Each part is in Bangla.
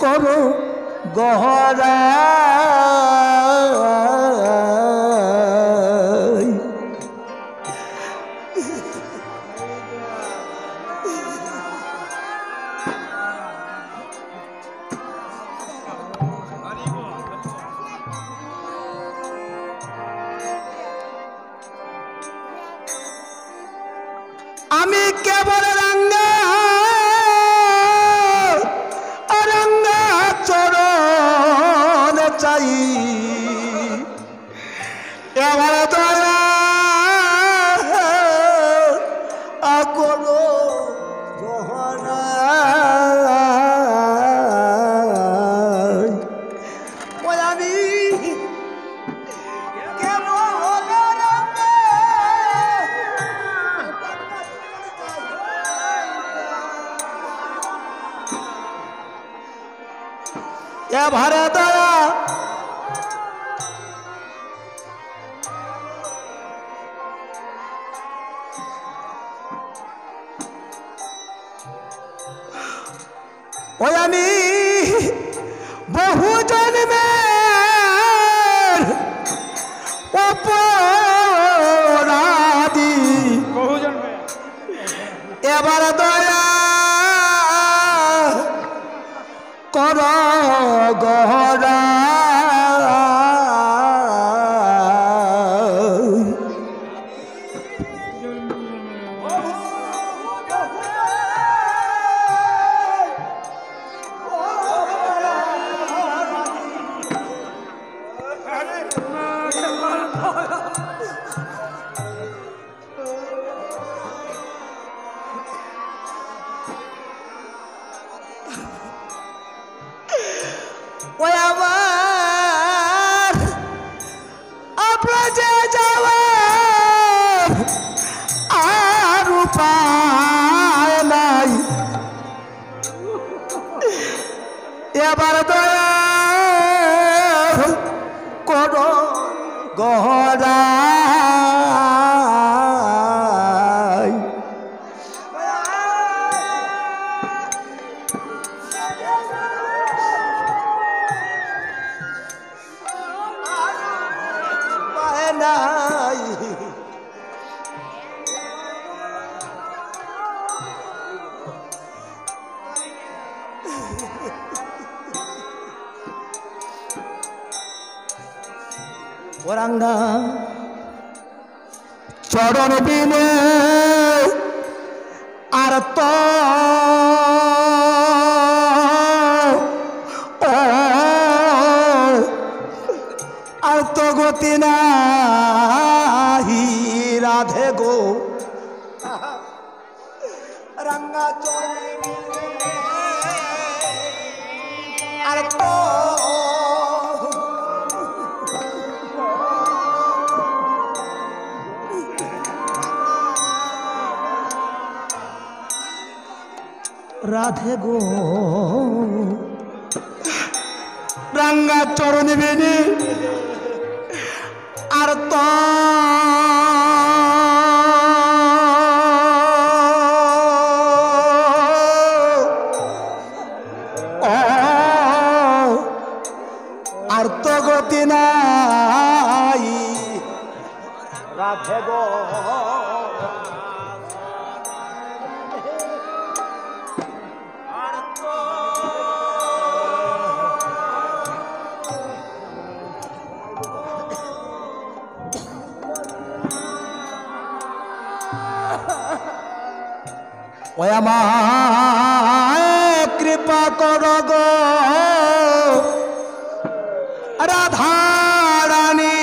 করো গহরা আমি কেবল রঙ্গা রঙ্গা চরণ চাই এবার দয়া করো গহনা আমি ভারে দয়া ওই আমি বহু জন্মের অপরাধী এবার দয়া কর গহরা ওই আমার আপনার যাওয়া আর উপায় নাই এবার দয়া করো গহরা নাই ওরাঙ্গা চরণ বিনে আর তো আর তো গতি নাহি রাধে গো রঙ্গা চরণ আর তো রাধে গো রঙ্গা চরণ বিনে আর তো আর তো গতি নাই রাধে গো ওই আমায় কৃপা কর গো রাধা রানী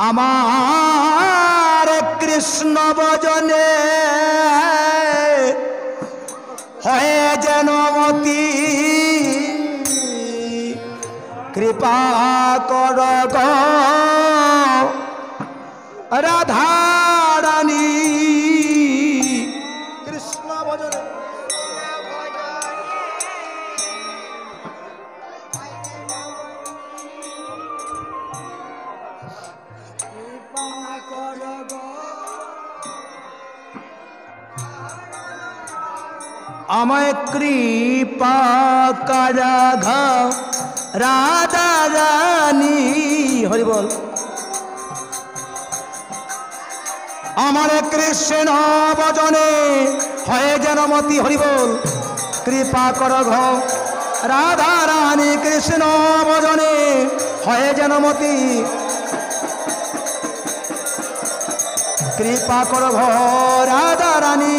আমার কৃষ্ণ ভজনে হয়ে যেন মতি কৃপা কর গো রাধা রানী কৃষ্ণ ভজনে আমায় কৃপা করাঘ রাধা রানী হরি বল আমার কৃষ্ণ ভজনে হয়ে যেন মতি হরি বল কৃপা কর ঘ রাধা রানী কৃষ্ণ ভজনে হয়ে যেন মতি কৃপা কর ঘ রাধা রানী